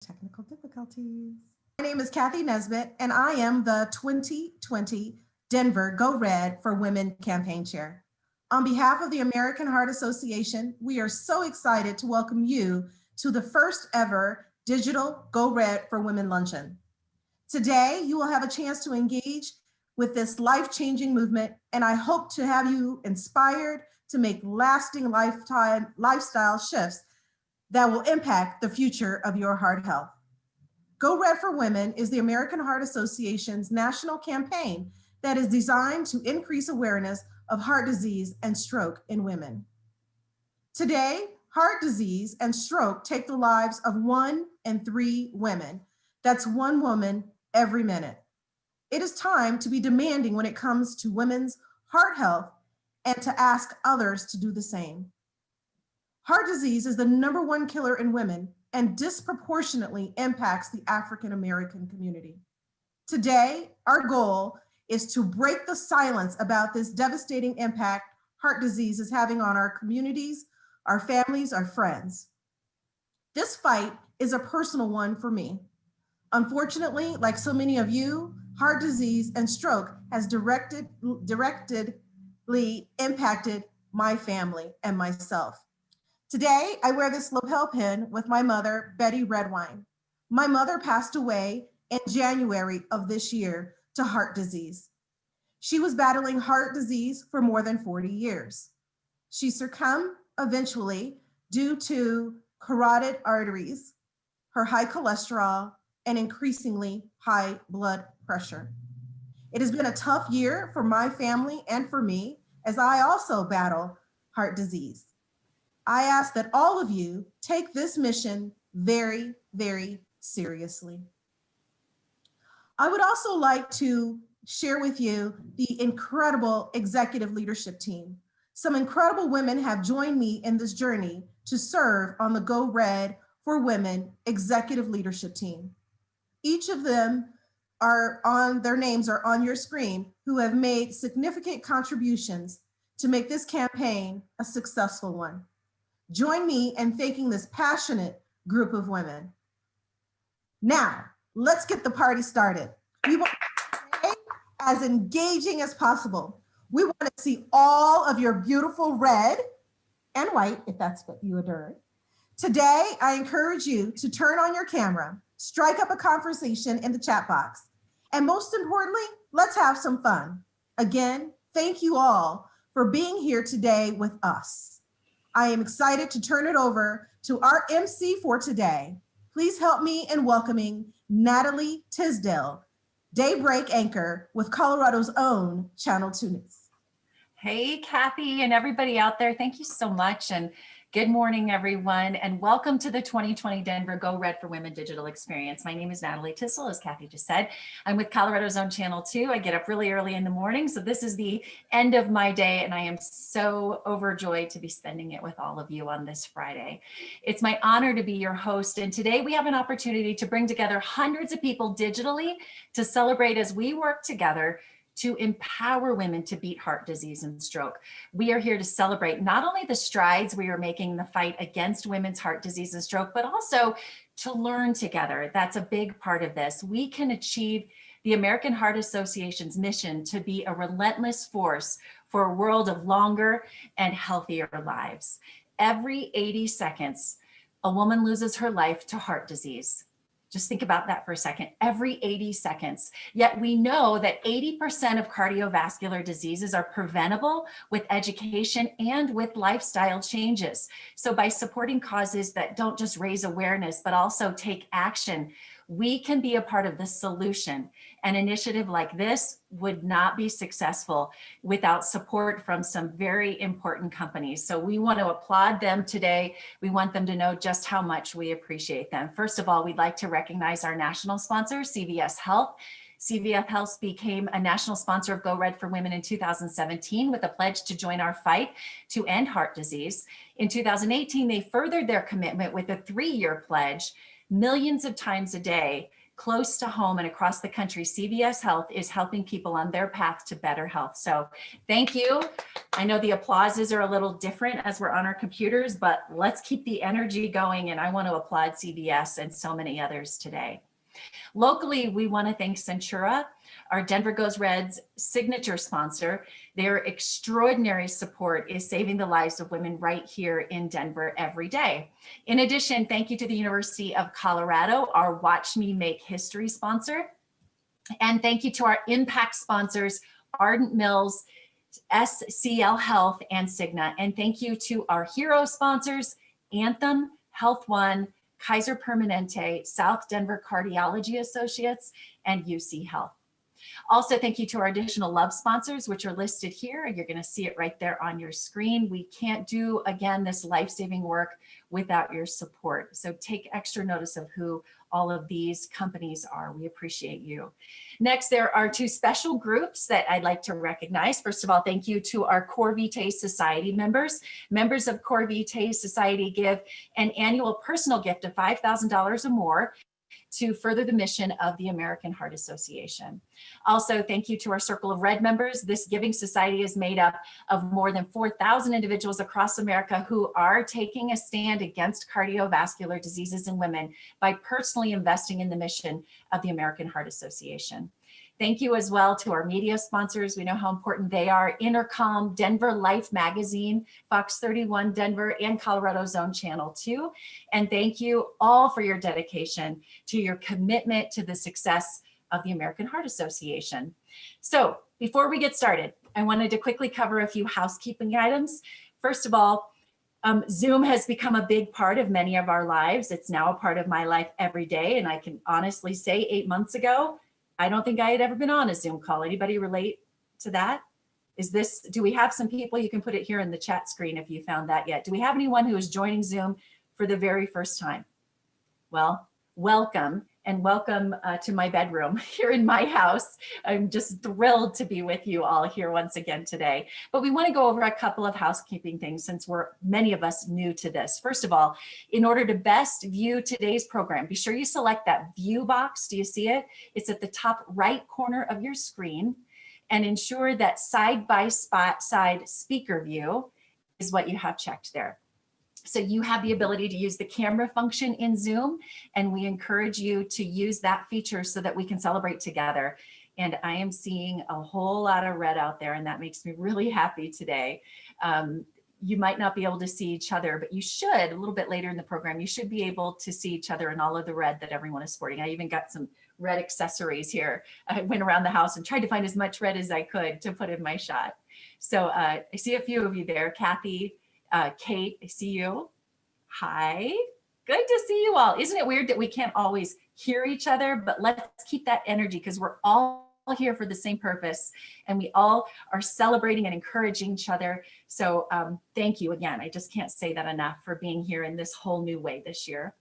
Technical difficulties. My name is Kathy Nesbitt, and I am the 2020 Denver Go Red for Women campaign chair. On behalf of the American Heart Association, we are so excited to welcome you to the first ever digital Go Red for Women luncheon. Today, you will have a chance to engage with this life-changing movement, and I hope to have you inspired to make lasting lifestyle shifts that will impact the future of your heart health. Go Red for Women is the American Heart Association's national campaign that is designed to increase awareness of heart disease and stroke in women. Today, heart disease and stroke take the lives of 1 in 3 women. That's 1 woman every minute. It is time to be demanding when it comes to women's heart health and to ask others to do the same. Heart disease is the #1 killer in women and disproportionately impacts the African American community. Today, our goal is to break the silence about this devastating impact heart disease is having on our communities, our families, our friends. This fight is a personal one for me. Unfortunately, like so many of you, heart disease and stroke has directly impacted my family and myself. Today, I wear this lapel pin with my mother, Betty Redwine. My mother passed away in January of this year to heart disease. She was battling heart disease for more than 40 years. She succumbed eventually due to carotid arteries, her high cholesterol, and increasingly high blood pressure. It has been a tough year for my family and for me as I also battle heart disease. I ask that all of you take this mission very, very seriously. I would also like to share with you the incredible executive leadership team. Some incredible women have joined me in this journey to serve on the Go Red for Women executive leadership team. Each of them their names are on your screen, who have made significant contributions to make this campaign a successful one. Join me in thanking this passionate group of women. Now, let's get the party started. We want to stay as engaging as possible. We want to see all of your beautiful red and white, if that's what you adore. Today, I encourage you to turn on your camera, strike up a conversation in the chat box, and most importantly, let's have some fun. Again, thank you all for being here today with us. I am excited to turn it over to our MC for today. Please help me in welcoming Natalie Tisdale, daybreak anchor with Colorado's own Channel 2 News. Hey, Kathy and everybody out there. Thank you so much. And good morning, everyone. And welcome to the 2020 Denver Go Red for Women digital experience. My name is Natalie Tisdale, as Kathy just said. I'm with Colorado's own Channel 2. I get up really early in the morning. So this is the end of my day. And I am so overjoyed to be spending it with all of you on this Friday. It's my honor to be your host. And today we have an opportunity to bring together hundreds of people digitally to celebrate as we work together to empower women to beat heart disease and stroke. We are here to celebrate not only the strides we are making in the fight against women's heart disease and stroke, but also to learn together. That's a big part of this. We can achieve the American Heart Association's mission to be a relentless force for a world of longer and healthier lives. Every 80 seconds, a woman loses her life to heart disease. Just think about that for a second, every 80 seconds. Yet we know that 80% of cardiovascular diseases are preventable with education and with lifestyle changes. So by supporting causes that don't just raise awareness, but also take action, we can be a part of the solution. An initiative like this would not be successful without support from some very important companies. So we want to applaud them today. We want them to know just how much we appreciate them. First of all, we'd like to recognize our national sponsor, CVS Health. CVS Health became a national sponsor of Go Red for Women in 2017 with a pledge to join our fight to end heart disease. In 2018, they furthered their commitment with a 3-year pledge, millions of times a day, close to home and across the country, CVS Health is helping people on their path to better health. So thank you. I know the applauses are a little different as we're on our computers, but let's keep the energy going. And I want to applaud CVS and so many others today. Locally, we want to thank Centura, our Denver Goes Red's signature sponsor. Their extraordinary support is saving the lives of women right here in Denver every day. In addition, thank you to the University of Colorado, our Watch Me Make History sponsor. And thank you to our impact sponsors, Ardent Mills, SCL Health, and Cigna. And thank you to our hero sponsors, Anthem, Health One, Kaiser Permanente, South Denver Cardiology Associates, and UC Health. Also, thank you to our additional love sponsors, which are listed here. You're going to see it right there on your screen. We can't do, again, this life-saving work without your support. So take extra notice of who all of these companies are. We appreciate you. Next, there are two special groups that I'd like to recognize. First of all, thank you to our Core Vitae Society members. Members of Core Vitae Society give an annual personal gift of $5,000 or more to further the mission of the American Heart Association. Also, thank you to our Circle of Red members. This giving society is made up of more than 4,000 individuals across America who are taking a stand against cardiovascular diseases in women by personally investing in the mission of the American Heart Association. Thank you as well to our media sponsors. We know how important they are: Intercom, Denver Life Magazine, Fox 31 Denver, and Colorado Zone Channel 2. And thank you all for your dedication to your commitment to the success of the American Heart Association. So before we get started, I wanted to quickly cover a few housekeeping items. First of all, Zoom has become a big part of many of our lives. It's now a part of my life every day. And I can honestly say 8 months ago, I don't think I had ever been on a Zoom call. Anybody relate to that? Do we have some people? You can put it here in the chat screen if you found that yet. Do we have anyone who is joining Zoom for the very first time? Well, welcome, and welcome to my bedroom here in my house. I'm just thrilled to be with you all here once again today. But we want to go over a couple of housekeeping things since many of us new to this. First of all, in order to best view today's program, be sure you select that view box. Do you see it? It's at the top right corner of your screen, and ensure that side-by-side speaker view is what you have checked there. So you have the ability to use the camera function in Zoom, and we encourage you to use that feature so that we can celebrate together. And I am seeing a whole lot of red out there, and that makes me really happy today. You might not be able to see each other, but you should, a little bit later in the program, you should be able to see each other in all of the red that everyone is sporting. I even got some red accessories here. I went around the house and tried to find as much red as I could to put in my shot. So I see a few of you there. Kathy, Kate, I see you. Hi, good to see you all. Isn't it weird that we can't always hear each other, but let's keep that energy because we're all here for the same purpose, and we all are celebrating and encouraging each other. So thank you again. I just can't say that enough for being here in this whole new way this year.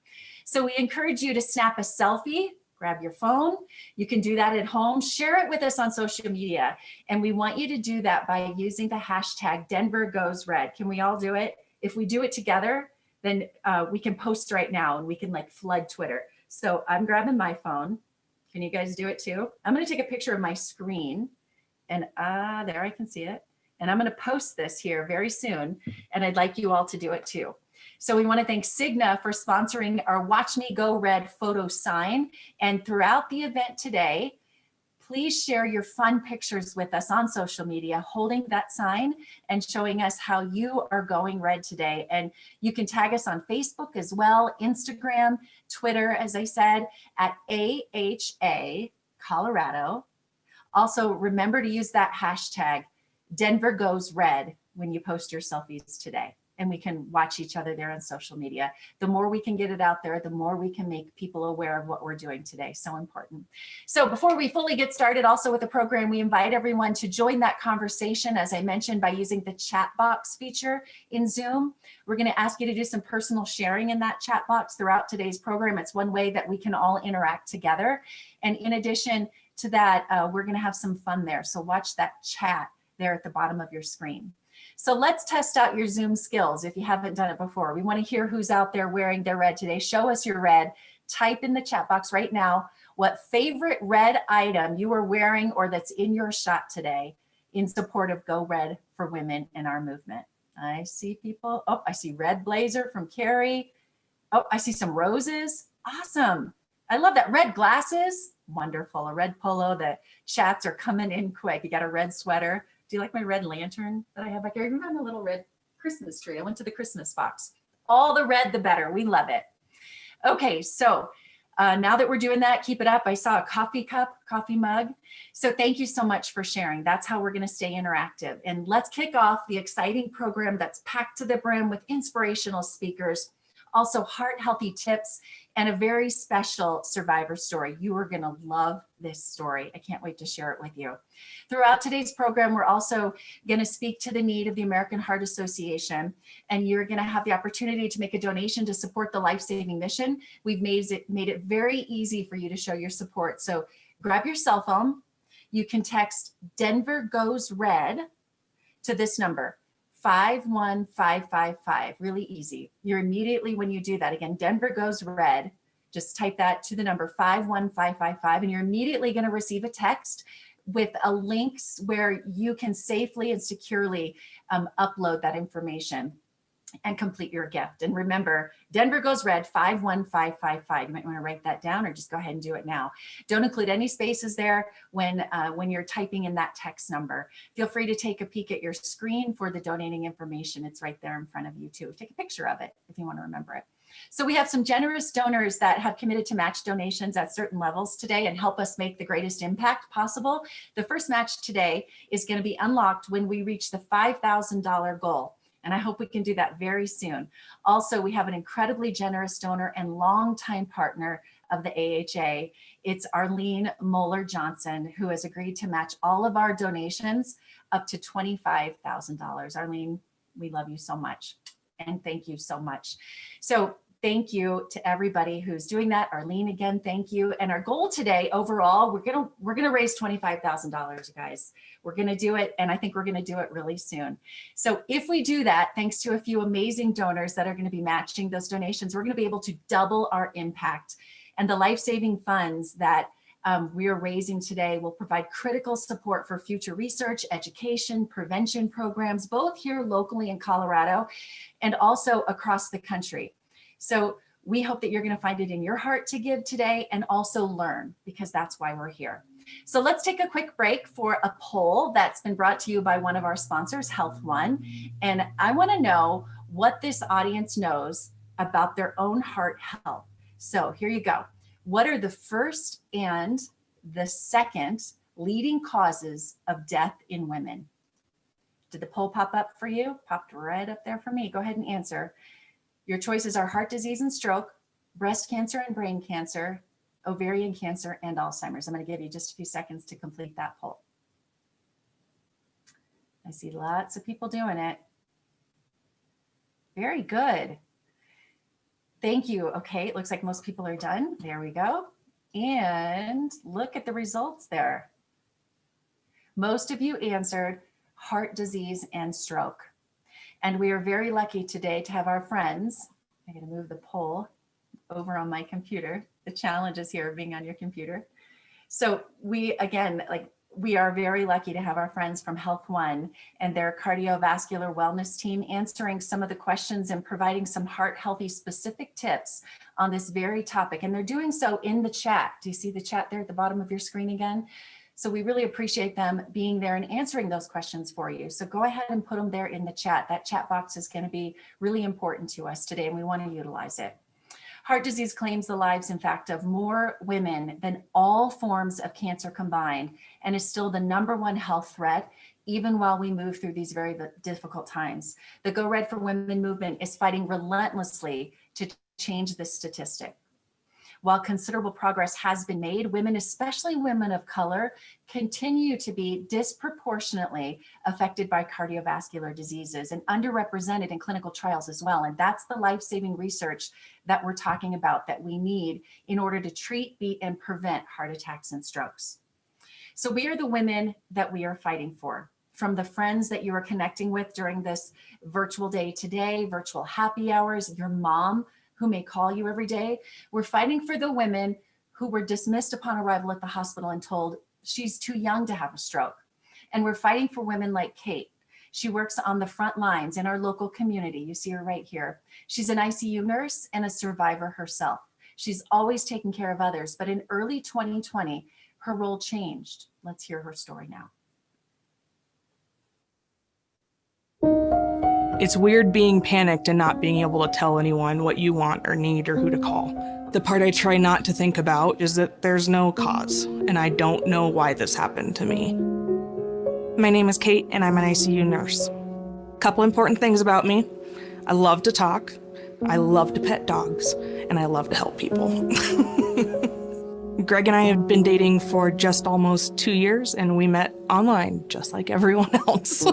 So we encourage you to snap a selfie. Grab your phone. You can do that at home. Share it with us on social media. And we want you to do that by using the hashtag Denver Goes Red. Can we all do it? If we do it together, then we can post right now and we can like flood Twitter. So I'm grabbing my phone. Can you guys do it too? I'm going to take a picture of my screen, and there I can see it. And I'm going to post this here very soon. And I'd like you all to do it too. So we want to thank Cigna for sponsoring our Watch Me Go Red photo sign. And throughout the event today, please share your fun pictures with us on social media, holding that sign and showing us how you are going red today. And you can tag us on Facebook as well, Instagram, Twitter, as I said, at AHA Colorado. Also, remember to use that hashtag Denver Goes Red when you post your selfies today. And we can watch each other there on social media. The more we can get it out there, the more we can make people aware of what we're doing today. So important. So before we fully get started also with the program, we invite everyone to join that conversation, as I mentioned, by using the chat box feature in Zoom. We're going to ask you to do some personal sharing in that chat box throughout today's program. It's one way that we can all interact together. And in addition to that, we're going to have some fun there. So watch that chat there at the bottom of your screen. So let's test out your Zoom skills if you haven't done it before. We want to hear who's out there wearing their red today. Show us your red. Type in the chat box right now what favorite red item you are wearing or that's in your shot today in support of Go Red for Women in our movement. I see people. Oh, I see red blazer from Carrie. Oh, I see some roses. Awesome. I love that. Red glasses. Wonderful. A red polo. The chats are coming in quick. You got a red sweater. Do you like my red lantern that I have back here? I remember a little red Christmas tree. I went to the Christmas box. All the red, the better. We love it. Okay, so now that we're doing that, keep it up. I saw a coffee cup, coffee mug. So thank you so much for sharing. That's how we're going to stay interactive. And let's kick off the exciting program that's packed to the brim with inspirational speakers, also heart healthy tips, and a very special survivor story. You are going to love this story. I can't wait to share it with you. Throughout today's program, we're also going to speak to the need of the American Heart Association, and you're going to have the opportunity to make a donation to support the life-saving mission. We've made it very easy for you to show your support. So grab your cell phone. You can text Denver Goes Red to this number, 51555, really easy. You're immediately, when you do that, again, Denver Goes Red, just type that to the number 51555, and you're immediately going to receive a text with a link where you can safely and securely upload that information and complete your gift. And remember, Denver Goes Red, 51555. You might want to write that down or just go ahead and do it now. Don't include any spaces there when you're typing in that text number. Feel free to take a peek at your screen for the donating information. It's right there in front of you too. Take a picture of it if you want to remember it. So we have some generous donors that have committed to match donations at certain levels today and help us make the greatest impact possible. The first match today is going to be unlocked when we reach the $5,000 goal. And I hope we can do that very soon. Also, we have an incredibly generous donor and longtime partner of the AHA. It's Arlene Moeller-Johnson, who has agreed to match all of our donations up to $25,000. Arlene, we love you so much. And thank you so much. So thank you to everybody who's doing that. Arlene, again, thank you. And our goal today, overall, we're gonna raise $25,000, guys. We're gonna do it, and I think we're gonna do it really soon. So if we do that, thanks to a few amazing donors that are gonna be matching those donations, we're gonna be able to double our impact. And the life-saving funds that we are raising today will provide critical support for future research, education, prevention programs, both here locally in Colorado and also across the country. So we hope that you're going to find it in your heart to give today and also learn, because that's why we're here. So let's take a quick break for a poll that's been brought to you by one of our sponsors, Health One. And I want to know what this audience knows about their own heart health. So here you go. What are the first and the second leading causes of death in women? Did the poll pop up for you? Popped right up there for me. Go ahead and answer. Your choices are heart disease and stroke, breast cancer and brain cancer, ovarian cancer, and Alzheimer's. I'm going to give you just a few seconds to complete that poll. I see lots of people doing it. Very good. Thank you. Okay, it looks like most people are done. There we go. And look at the results there. Most of you answered heart disease and stroke. And we are very lucky today to have our friends. I'm going to move the poll over on my computer. The challenges here of being on your computer. So we, again, we are very lucky to have our friends from Health One and their cardiovascular wellness team answering some of the questions and providing some heart healthy specific tips on this very topic. And they're doing so in the chat. Do you see the chat there at the bottom of your screen again? So we really appreciate them being there and answering those questions for you. So go ahead and put them there in the chat. That chat box is going to be really important to us today, and we want to utilize it. Heart disease claims the lives, in fact, of more women than all forms of cancer combined, and is still the #1 health threat, even while we move through these very difficult times. The Go Red for Women movement is fighting relentlessly to change this statistic. While considerable progress has been made, women, especially women of color, continue to be disproportionately affected by cardiovascular diseases and underrepresented in clinical trials as well. And that's the life-saving research that we're talking about that we need in order to treat, beat, and prevent heart attacks and strokes. So we are the women that we are fighting for. From the friends that you are connecting with during this virtual day today, virtual happy hours, your mom, who may call you every day. We're fighting for the women who were dismissed upon arrival at the hospital and told she's too young to have a stroke. And we're fighting for women like Kate. She works on the front lines in our local community. You see her right here. She's an ICU nurse and a survivor herself. She's always taken care of others, but in early 2020, her role changed. Let's hear her story now. It's weird being panicked and not being able to tell anyone what you want or need or who to call. The part I try not to think about is that there's no cause, and I don't know why this happened to me. My name is Kate, and I'm an ICU nurse. Couple important things about me. I love to talk, I love to pet dogs, and I love to help people. Greg and I have been dating for just almost 2 years, and we met online, just like everyone else.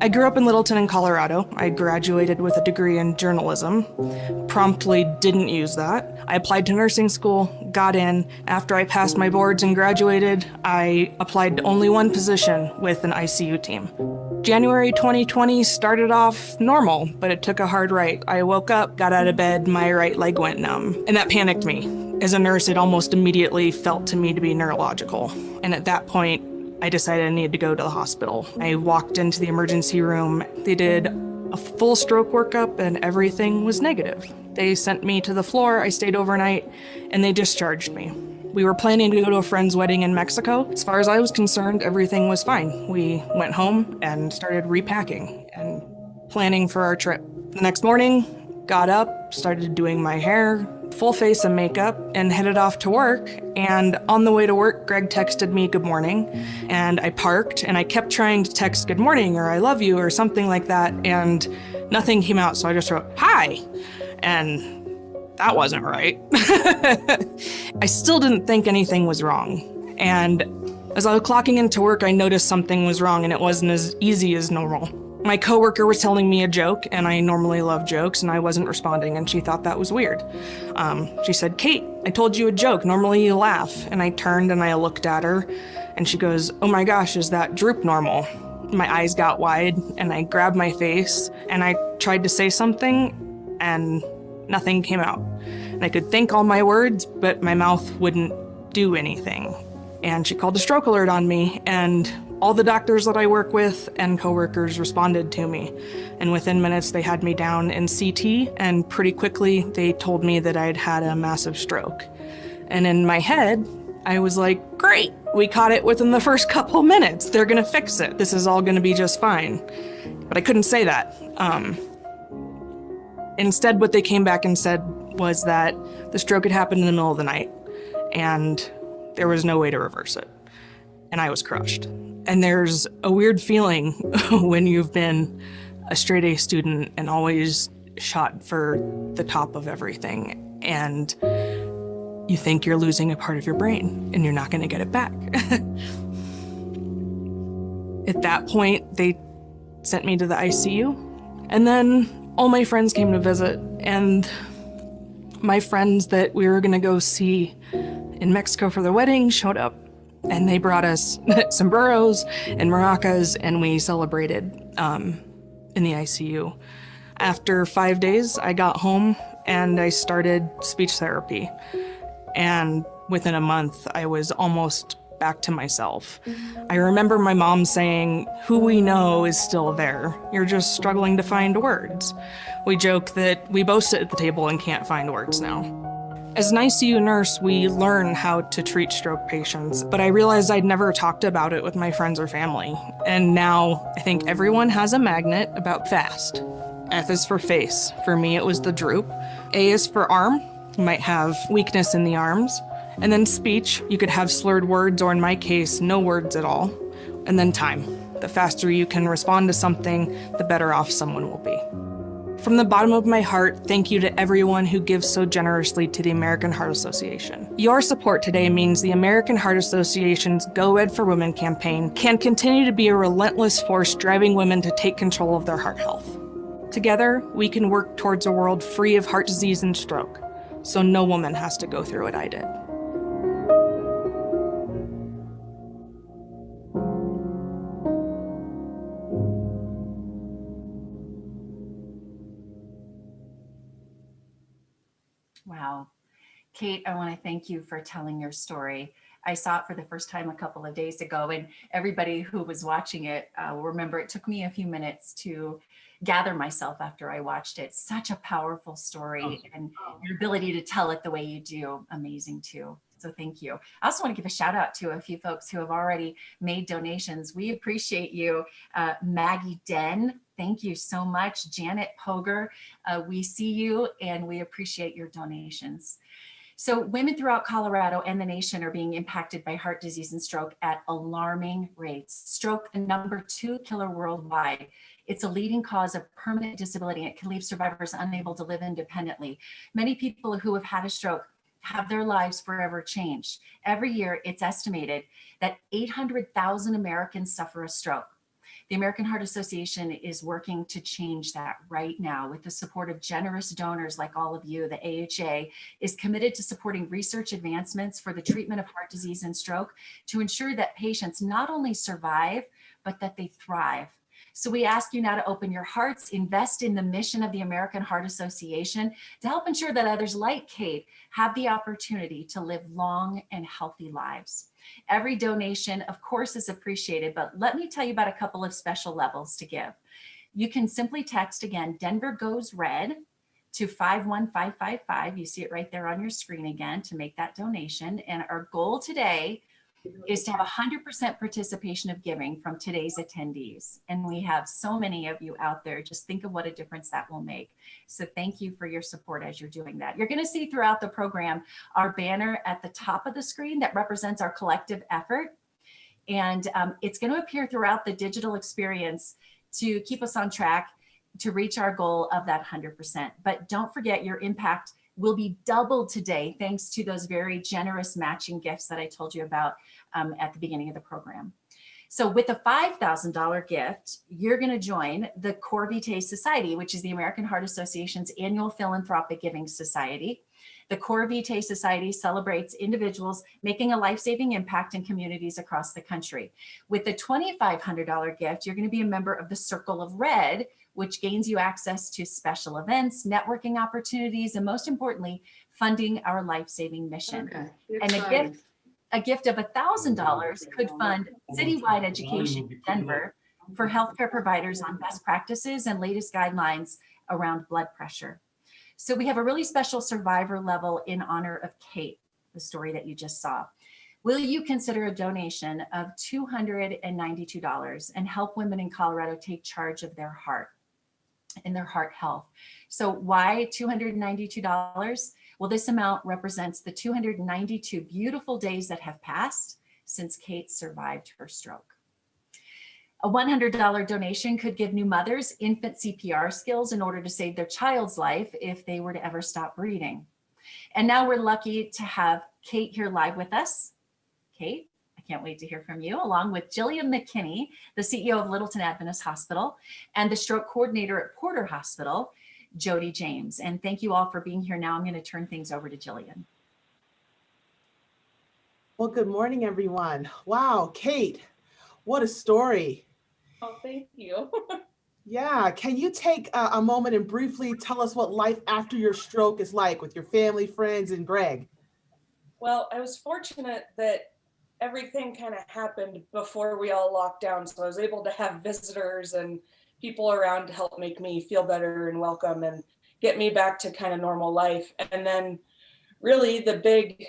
I grew up in Littleton in Colorado. I graduated with a degree in journalism. Promptly didn't use that. I applied to nursing school, got in. After I passed my boards and graduated, I applied to only one position with an ICU team. January 2020 started off normal, but it took a hard right. I woke up, got out of bed, my right leg went numb, and that panicked me. As a nurse, it almost immediately felt to me to be neurological. And at that point, I decided I needed to go to the hospital. I walked into the emergency room. They did a full stroke workup and everything was negative. They sent me to the floor, I stayed overnight, and they discharged me. We were planning to go to a friend's wedding in Mexico. As far as I was concerned, everything was fine. We went home and started repacking and planning for our trip. The next morning, got up, started doing my hair, full face of makeup, and headed off to work. And on the way to work, Greg texted me good morning, and I parked, and I kept trying to text good morning or I love you or something like that, and nothing came out, so I just wrote, hi, and that wasn't right. I still didn't think anything was wrong, and as I was clocking into work, I noticed something was wrong, and it wasn't as easy as normal. My coworker was telling me a joke, and I normally love jokes, and I wasn't responding, and she thought that was weird. She said, Kate, I told you a joke. Normally you laugh. And I turned and I looked at her, and she goes, oh my gosh, is that droop normal? My eyes got wide, and I grabbed my face, and I tried to say something, and nothing came out. And I could think all my words, but my mouth wouldn't do anything. And she called a stroke alert on me, and all the doctors that I work with and coworkers responded to me. And within minutes, they had me down in CT, and pretty quickly, they told me that I'd had a massive stroke. And in my head, I was like, great, we caught it within the first couple minutes. They're gonna fix it. This is all gonna be just fine. But I couldn't say that. Instead, what they came back and said was that the stroke had happened in the middle of the night, and there was no way to reverse it. And I was crushed. And there's a weird feeling when you've been a straight A student and always shot for the top of everything, and you think you're losing a part of your brain and you're not going to get it back. At that point, they sent me to the ICU, and then all my friends came to visit, and my friends that we were going to go see in Mexico for the wedding showed up. And they brought us sombreros and maracas, and we celebrated in the ICU. After 5 days, I got home and I started speech therapy. And within a month, I was almost back to myself. I remember my mom saying, who we know is still there. You're just struggling to find words. We joke that we both sit at the table and can't find words now. As an ICU nurse, we learn how to treat stroke patients, but I realized I'd never talked about it with my friends or family. And now I think everyone has a magnet about fast. F is for face. For me, it was the droop. A is for arm. You might have weakness in the arms. And then speech. You could have slurred words, or in my case, no words at all. And then time. The faster you can respond to something, the better off someone will be. From the bottom of my heart, thank you to everyone who gives so generously to the American Heart Association. Your support today means the American Heart Association's Go Red for Women campaign can continue to be a relentless force driving women to take control of their heart health. Together, we can work towards a world free of heart disease and stroke, so no woman has to go through what I did. Wow. Kate, I want to thank you for telling your story. I saw it for the first time a couple of days ago, and everybody who was watching it will remember it took me a few minutes to gather myself after I watched it. Such a powerful story, and your ability to tell it the way you do, amazing too. So thank you. I also want to give a shout out to a few folks who have already made donations. We appreciate you. Maggie Den, thank you so much. Janet Poger, we see you and we appreciate your donations. So women throughout Colorado and the nation are being impacted by heart disease and stroke at alarming rates. Stroke, the #2 killer worldwide. It's a leading cause of permanent disability and it can leave survivors unable to live independently. Many people who have had a stroke have their lives forever changed. Every year, it's estimated that 800,000 Americans suffer a stroke. The American Heart Association is working to change that right now with the support of generous donors like all of you. The AHA is committed to supporting research advancements for the treatment of heart disease and stroke to ensure that patients not only survive, but that they thrive. So we ask you now to open your hearts, invest in the mission of the American Heart Association to help ensure that others like Kate have the opportunity to live long and healthy lives. Every donation, of course, is appreciated, but let me tell you about a couple of special levels to give. You can simply text, again, Denver Goes Red to 51555. You see it right there on your screen again to make that donation. And our goal today is to have 100% participation of giving from today's attendees. And we have so many of you out there. Just think of what a difference that will make. So thank you for your support as you're doing that. You're going to see throughout the program our banner at the top of the screen that represents our collective effort. And it's going to appear throughout the digital experience to keep us on track to reach our goal of that 100%. But don't forget, your impact will be doubled today thanks to those very generous matching gifts that I told you about at the beginning of the program. So with a $5,000 gift, you're going to join the Core Vitae Society, which is the American Heart Association's annual philanthropic giving society. The Core Vitae Society celebrates individuals making a life-saving impact in communities across the country. With the $2,500 gift, you're going to be a member of the Circle of Red, which gains you access to special events, networking opportunities, and most importantly, funding our life-saving mission. Okay. And a gift of $1,000 could fund citywide education in Denver for healthcare providers on best practices and latest guidelines around blood pressure. So we have a really special survivor level in honor of Kate, the story that you just saw. Will you consider a donation of $292 and help women in Colorado take charge of their heart and their heart health? So why $292? Well, this amount represents the 292 beautiful days that have passed since Kate survived her stroke. A $100 donation could give new mothers infant CPR skills in order to save their child's life if they were to ever stop breathing. And now we're lucky to have Kate here live with us. Kate, I can't wait to hear from you, along with Jillian McKinney, the CEO of Littleton Adventist Hospital, and the stroke coordinator at Porter Hospital, Jody James. And thank you all for being here. Now I'm going to turn things over to Jillian. Well, good morning, everyone. Wow, Kate, what a story. Oh, thank you. Yeah, can you take a moment and briefly tell us what life after your stroke is like with your family, friends, and Greg? Well, I was fortunate that everything kind of happened before we all locked down. So I was able to have visitors and people around to help make me feel better and welcome and get me back to kind of normal life. And then really the big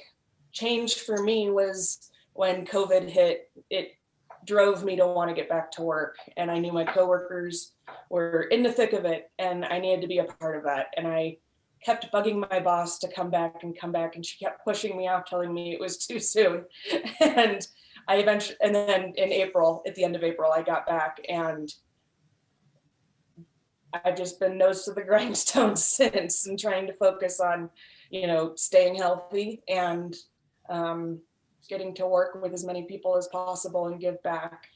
change for me was when COVID hit. It drove me to want to get back to work. And I knew my coworkers were in the thick of it and I needed to be a part of that. And I kept bugging my boss to come back. And she kept pushing me out, telling me it was too soon. And and then in April, at the end of April, I got back and I've just been nose to the grindstone since and trying to focus on, staying healthy and getting to work with as many people as possible and give back.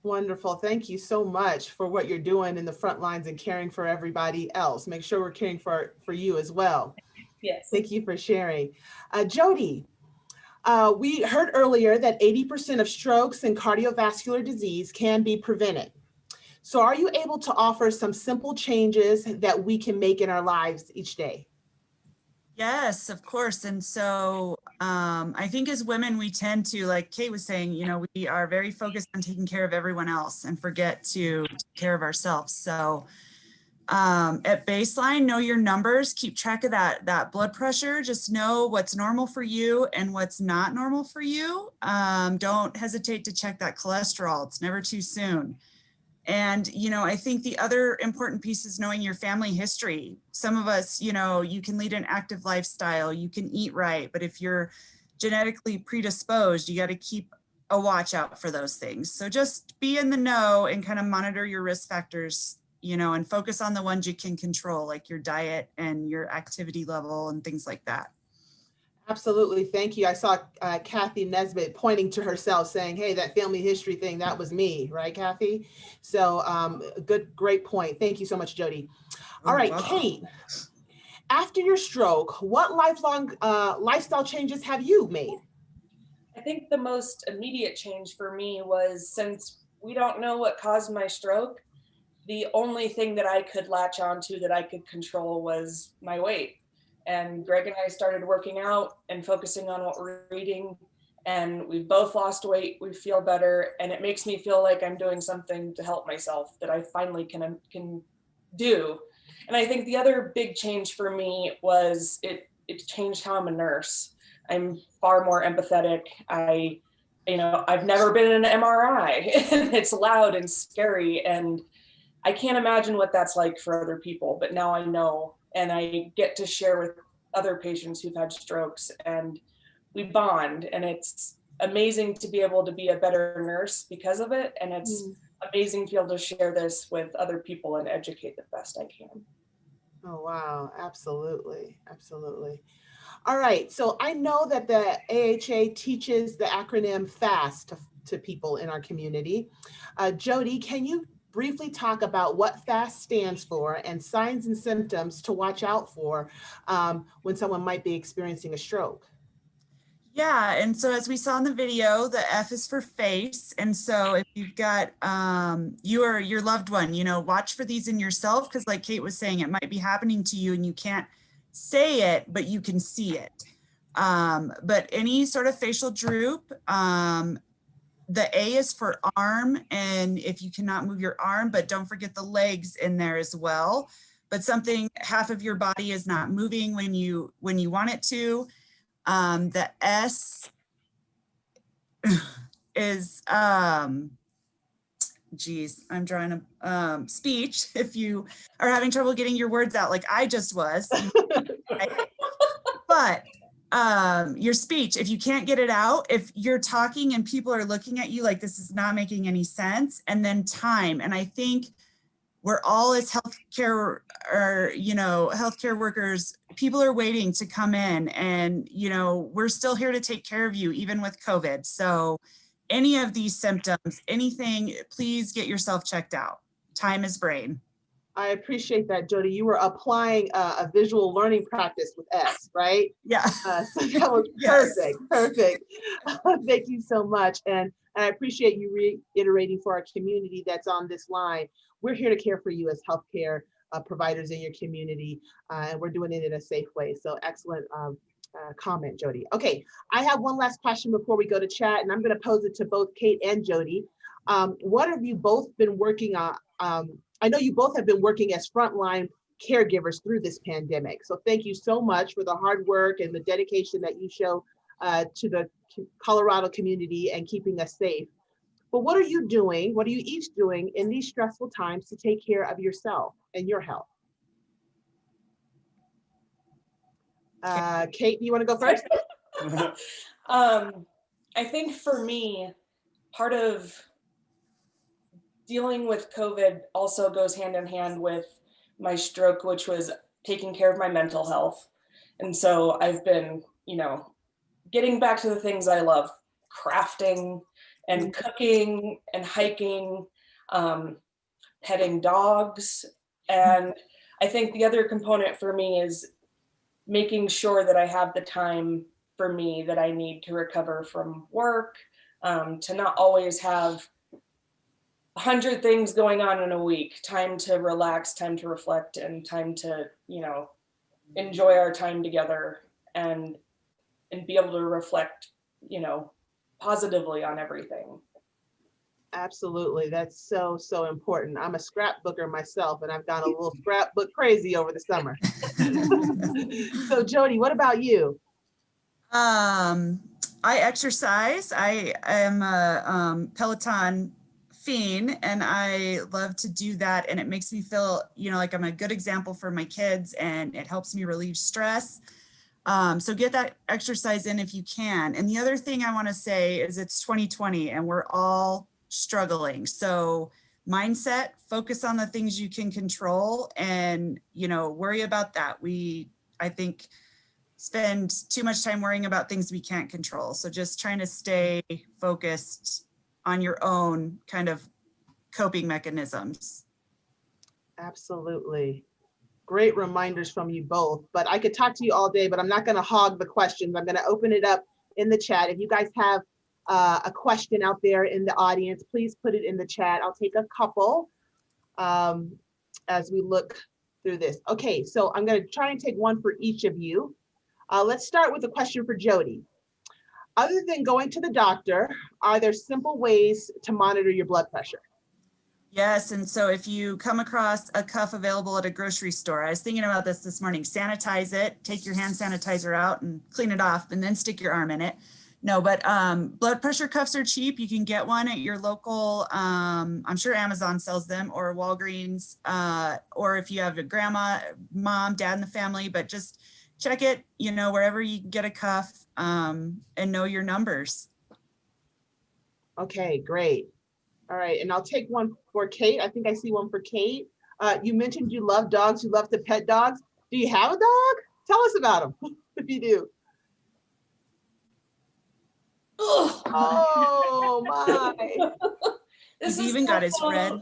Wonderful. Thank you so much for what you're doing in the front lines and caring for everybody else. Make sure we're caring for you as well. Yes. Thank you for sharing. Jody, we heard earlier that 80% of strokes and cardiovascular disease can be prevented. So are you able to offer some simple changes that we can make in our lives each day? Yes, of course. And so I think as women, we tend to, like Kate was saying, we are very focused on taking care of everyone else and forget to take care of ourselves. So at baseline, know your numbers, keep track of that blood pressure, just know what's normal for you and what's not normal for you. Don't hesitate to check that cholesterol. It's never too soon. And, I think the other important piece is knowing your family history. Some of us, you can lead an active lifestyle, you can eat right, but if you're genetically predisposed, you got to keep a watch out for those things. So just be in the know and kind of monitor your risk factors, and focus on the ones you can control, like your diet and your activity level and things like that. Absolutely. Thank you. I saw Kathy Nesbitt pointing to herself saying, hey, that family history thing, that was me. Right, Kathy? So great point. Thank you so much, Jody. All right, Kate, after your stroke, what lifelong lifestyle changes have you made? I think the most immediate change for me was, since we don't know what caused my stroke, the only thing that I could latch onto that I could control was my weight. And Greg and I started working out and focusing on what we're eating, and we've both lost weight. We feel better, and it makes me feel like I'm doing something to help myself that I finally can do. And I think the other big change for me was it changed how I'm a nurse. I'm far more empathetic. I've never been in an MRI, and it's loud and scary, and I can't imagine what that's like for other people, but now I know, and I get to share with other patients who've had strokes, and we bond, and it's amazing to be able to be a better nurse because of it. And it's amazing to be able to share this with other people and educate the best I can. Oh, wow. Absolutely. Absolutely. All right. So I know that the AHA teaches the acronym FAST to people in our community. Jody, can you briefly talk about what FAST stands for and signs and symptoms to watch out for when someone might be experiencing a stroke? Yeah, and so as we saw in the video, the F is for face. And so if you've got you or your loved one, watch for these in yourself, because like Kate was saying, it might be happening to you and you can't say it, but you can see it. But any sort of facial droop, the A is for arm, and if you cannot move your arm, but don't forget the legs in there as well. But something, half of your body is not moving when you want it to. The S is, geez, I'm drawing a speech. If you are having trouble getting your words out, like I just was, but your speech, if you can't get it out, if you're talking and people are looking at you like this is not making any sense, and then time. And I think we're all, as healthcare workers, people are waiting to come in, and we're still here to take care of you even with COVID. So any of these symptoms, anything, please get yourself checked out. Time is brain. I appreciate that, Jody. You were applying a visual learning practice with S, right? Yeah. So that was perfect, perfect. Thank you so much. And I appreciate you reiterating for our community that's on this line. We're here to care for you as healthcare providers in your community, and we're doing it in a safe way. So excellent comment, Jody. Okay, I have one last question before we go to chat, and I'm going to pose it to both Kate and Jody. What have you both been working on? I know you both have been working as frontline caregivers through this pandemic. So thank you so much for the hard work and the dedication that you show to the Colorado community and keeping us safe. But what are you doing? What are you each doing in these stressful times to take care of yourself and your health? Kate, you want to go first? I think for me, part of dealing with COVID also goes hand in hand with my stroke, which was taking care of my mental health. And so I've been, getting back to the things I love, crafting and cooking and hiking, petting dogs. And I think the other component for me is making sure that I have the time for me that I need to recover from work, to not always have 100 things going on in a week, time to relax, time to reflect, and time to, enjoy our time together and be able to reflect, you know, positively on everything. Absolutely. That's so, so important. I'm a scrapbooker myself, and I've gone a little scrapbook crazy over the summer. So Jody, what about you? I exercise. I am a Peloton fiend, and I love to do that. And it makes me feel, you know, like I'm a good example for my kids, and it helps me relieve stress. So get that exercise in if you can. And the other thing I want to say is it's 2020 and we're all struggling. So mindset, focus on the things you can control and, you know, worry about that. I think, spend too much time worrying about things we can't control. So just trying to stay focused on your own kind of coping mechanisms. Absolutely. Great reminders from you both, but I could talk to you all day, but I'm not going to hog the questions. I'm going to open it up in the chat. If you guys have a question out there in the audience, please put it in the chat. I'll take a couple as we look through this. Okay, so I'm going to try and take one for each of you. Let's start with a question for Jody. Other than going to the doctor, are there simple ways to monitor your blood pressure? Yes, and so if you come across a cuff available at a grocery store, I was thinking about this morning, sanitize it, take your hand sanitizer out and clean it off and then stick your arm in it. No, but blood pressure cuffs are cheap. You can get one at your local, I'm sure Amazon sells them, or Walgreens, or if you have a grandma, mom, dad in the family, but just check it, you know, wherever you can get a cuff and know your numbers. Okay, great. All right, and I'll take one for Kate. I think I see one for Kate. You mentioned you love dogs, you love to pet dogs. Do you have a dog? Tell us about them, if you do. Oh my. He's even got his red.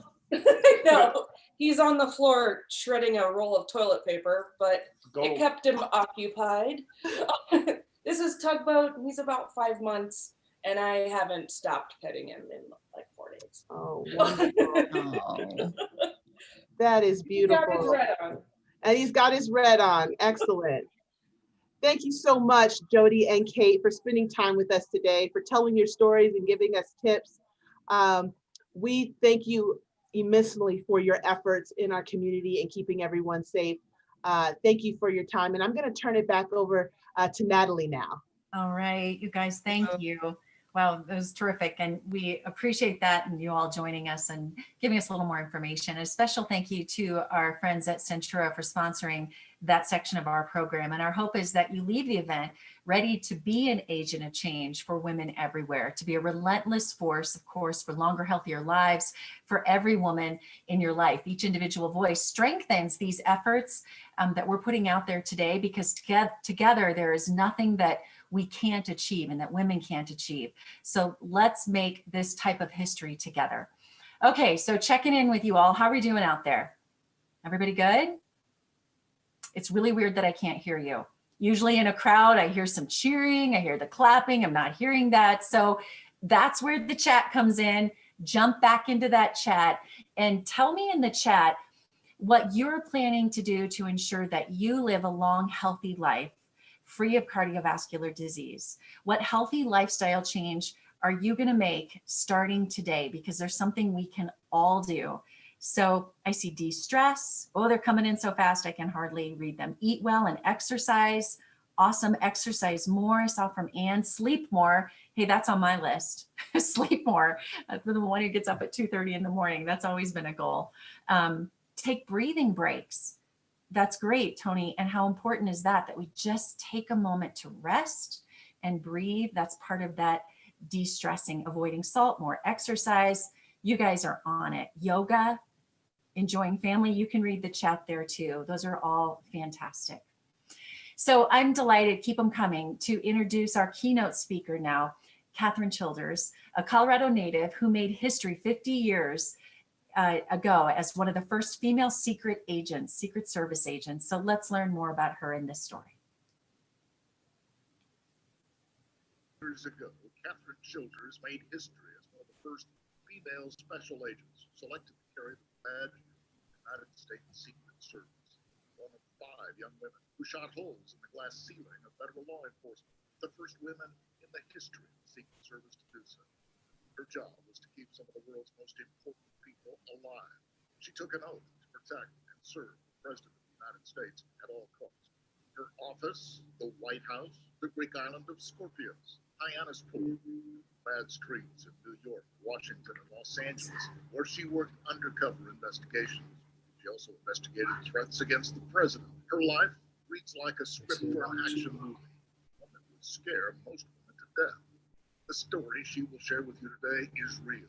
No, he's on the floor shredding a roll of toilet paper, but it kept him occupied. This is Tugboat. He's about 5 months, and I haven't stopped petting him in like 4 days. Oh, wonderful. That is beautiful. He's got his red on. And he's got his red on. Excellent. Thank you so much, Jody and Kate, for spending time with us today, for telling your stories and giving us tips. We thank you immensely for your efforts in our community and keeping everyone safe. Thank you for your time. And I'm going to turn it back over to Natalie now. All right, you guys, thank you. Wow, that was terrific. And we appreciate that and you all joining us and giving us a little more information. A special thank you to our friends at Centura for sponsoring that section of our program. And our hope is that you leave the event ready to be an agent of change for women everywhere, to be a relentless force, of course, for longer, healthier lives for every woman in your life. Each individual voice strengthens these efforts that we're putting out there today, because together there is nothing that we can't achieve and that women can't achieve. So let's make this type of history together. Okay, so checking in with you all. How are we doing out there? Everybody good? It's really weird that I can't hear you. Usually in a crowd, I hear some cheering, I hear the clapping. I'm not hearing that. So that's where the chat comes in. Jump back into that chat and tell me in the chat what you're planning to do to ensure that you live a long, healthy life free of cardiovascular disease. What healthy lifestyle change are you going to make starting today? Because there's something we can all do. So I see de-stress. Oh, they're coming in so fast, I can hardly read them. Eat well and exercise. Awesome. Exercise more. I saw from Ann. Sleep more. Hey, that's on my list. Sleep more. For the one who gets up at 2:30 in the morning. That's always been a goal. Take breathing breaks. That's great, Tony. And how important is that we just take a moment to rest and breathe? That's part of that de-stressing, avoiding salt, more exercise. You guys are on it. Yoga, enjoying family. You can read the chat there too. Those are all fantastic. So I'm delighted, keep them coming, to introduce our keynote speaker now, Catherine Childers, a Colorado native who made history 50 years ago as one of the first female secret agents, Secret Service agents. So let's learn more about her in this story. Years ago, Catherine Childers made history as one of the first female special agents selected to carry the badge of the United States Secret Service. One of 5 young women who shot holes in the glass ceiling of federal law enforcement, the first women in the history of the Secret Service to do so. Her job was to keep some of the world's most important people alive. She took an oath to protect and serve the President of the United States at all costs. Her office, the White House, the Greek island of Scorpios, Hyannisport, bad streets in New York, Washington, and Los Angeles, where she worked undercover investigations. She also investigated threats against the president. Her life reads like a script for an action movie, one that would scare most women to death. The story she will share with you today is real.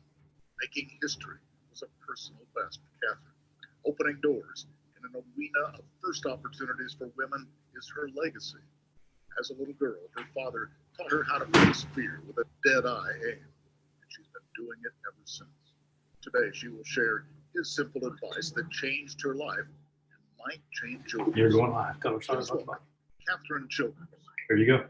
Making history was a personal best for Catherine. Opening doors in an arena of first opportunities for women is her legacy. As a little girl, her father taught her how to face fear with a dead-eye aim, and she's been doing it ever since. Today, she will share his simple advice that changed her life and might change yours. You're going live. Tell her Please welcome Catherine Childers. Here you go.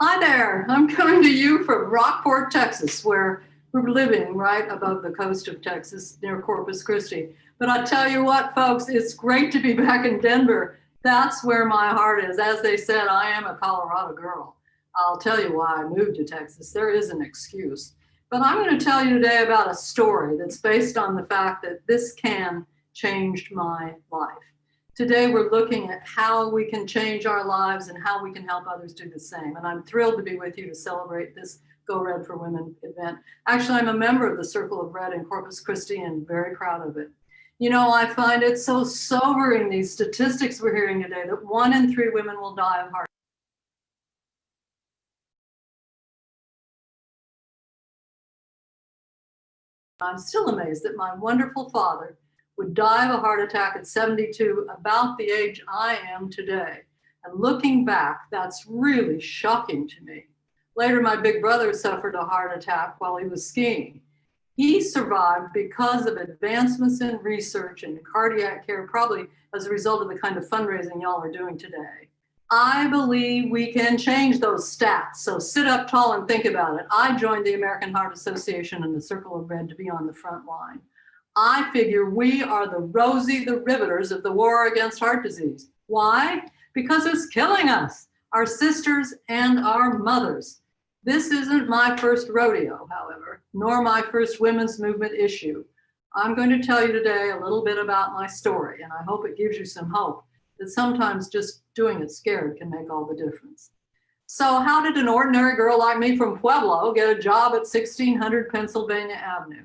Hi there. I'm coming to you from Rockport, Texas, where we're living right above the coast of Texas near Corpus Christi. But I tell you what, folks, it's great to be back in Denver. That's where my heart is. As they said, I am a Colorado girl. I'll tell you why I moved to Texas. There is an excuse. But I'm going to tell you today about a story that's based on the fact that this can change my life. Today, we're looking at how we can change our lives and how we can help others do the same. And I'm thrilled to be with you to celebrate this Go Red for Women event. Actually, I'm a member of the Circle of Red in Corpus Christi and very proud of it. You know, I find it so sobering, these statistics we're hearing today, that 1 in 3 women will die of heart. I'm still amazed that my wonderful father would die of a heart attack at 72, about the age I am today. And looking back, that's really shocking to me. Later, my big brother suffered a heart attack while he was skiing. He survived because of advancements in research and cardiac care, probably as a result of the kind of fundraising y'all are doing today. I believe we can change those stats. So sit up tall and think about it. I joined the American Heart Association and the Circle of Red to be on the front line. I figure we are the Rosie the Riveters of the war against heart disease. Why? Because it's killing us, our sisters and our mothers. This isn't my first rodeo, however, nor my first women's movement issue. I'm going to tell you today a little bit about my story, and I hope it gives you some hope that sometimes just doing it scared can make all the difference. So how did an ordinary girl like me from Pueblo get a job at 1600 Pennsylvania Avenue?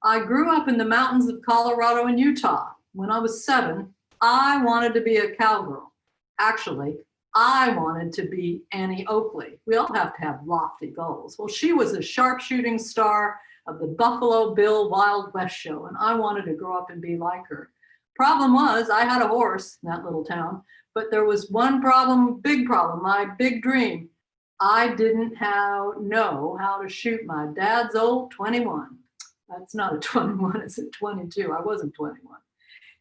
I grew up in the mountains of Colorado and Utah. When I was 7, I wanted to be a cowgirl. Actually, I wanted to be Annie Oakley. We all have to have lofty goals. Well, she was a sharpshooting star of the Buffalo Bill Wild West show, and I wanted to grow up and be like her. Problem was, I had a horse in that little town, but there was one problem, big problem, my big dream. I didn't know how to shoot my dad's old 21. That's not a 21, it's a 22. I wasn't 21.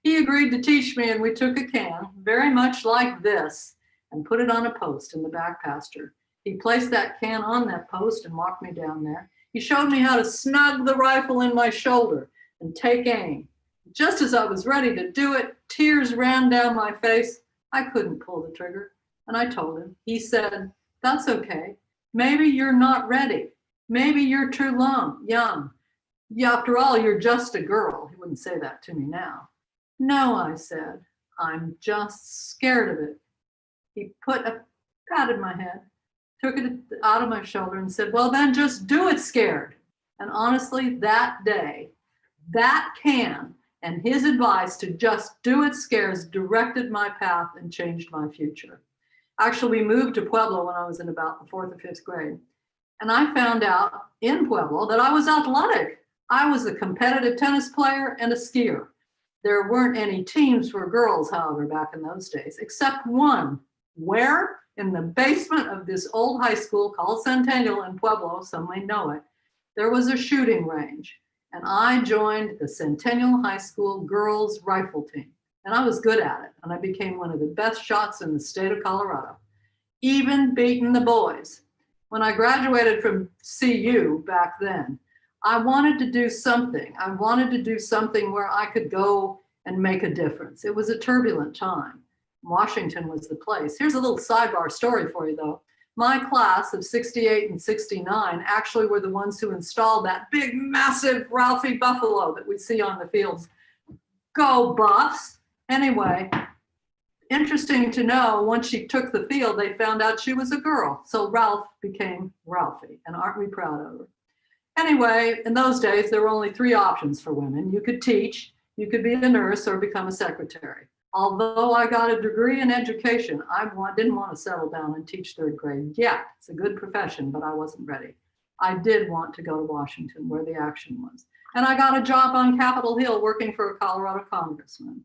He agreed to teach me, and we took a can, very much like this, and put it on a post in the back pasture. He placed that can on that post and walked me down there. He showed me how to snug the rifle in my shoulder and take aim. Just as I was ready to do it, tears ran down my face. I couldn't pull the trigger, and I told him. He said, "That's okay. Maybe you're not ready. Maybe you're too young. After all, you're just a girl." He wouldn't say that to me now. "No," I said, "I'm just scared of it." He patted my head, took it out of my shoulder and said, "Well, then just do it scared." And honestly, that day, that can and his advice to just do it scares directed my path and changed my future. Actually, we moved to Pueblo when I was in about the 4th or 5th grade. And I found out in Pueblo that I was athletic. I was a competitive tennis player and a skier. There weren't any teams for girls, however, back in those days, except one. Where? In the basement of this old high school called Centennial in Pueblo, some may know it, there was a shooting range. And I joined the Centennial High School girls rifle team. And I was good at it. And I became one of the best shots in the state of Colorado, even beating the boys. When I graduated from CU back then, I wanted to do something. I wanted to do something where I could go and make a difference. It was a turbulent time. Washington was the place. Here's a little sidebar story for you though. My class of 68 and 69 actually were the ones who installed that big, massive Ralphie Buffalo that we see on the fields. Go Buffs! Anyway, interesting to know, once she took the field, they found out she was a girl. So Ralph became Ralphie, and aren't we proud of her? Anyway, in those days, there were only 3 options for women. You could teach, you could be a nurse, or become a secretary. Although I got a degree in education, I didn't want to settle down and teach 3rd grade yet. It's a good profession, but I wasn't ready. I did want to go to Washington, where the action was. And I got a job on Capitol Hill working for a Colorado congressman.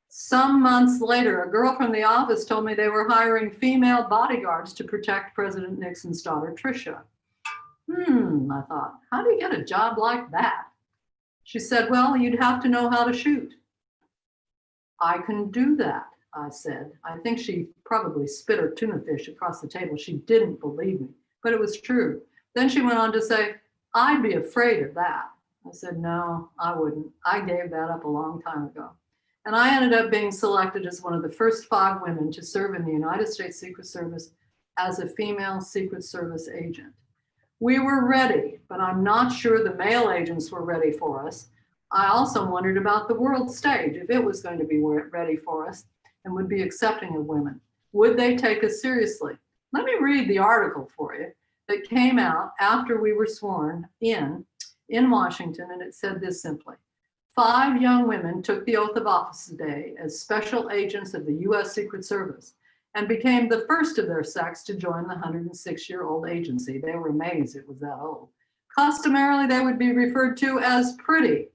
Some months later, a girl from the office told me they were hiring female bodyguards to protect President Nixon's daughter, Tricia. I thought, how do you get a job like that? She said, well, you'd have to know how to shoot. I can do that, I said. I think she probably spit her tuna fish across the table. She didn't believe me, but it was true. Then she went on to say, I'd be afraid of that. I said, no, I wouldn't. I gave that up a long time ago. And I ended up being selected as one of the first 5 women to serve in the United States Secret Service as a female Secret Service agent. We were ready, but I'm not sure the male agents were ready for us. I also wondered about the world stage, if it was going to be ready for us and would be accepting of women. Would they take us seriously? Let me read the article for you that came out after we were sworn in Washington, and it said this simply. 5 young women took the oath of office today as special agents of the U.S. Secret Service and became the first of their sex to join the 106-year-old agency. They were amazed it was that old. Customarily, they would be referred to as pretty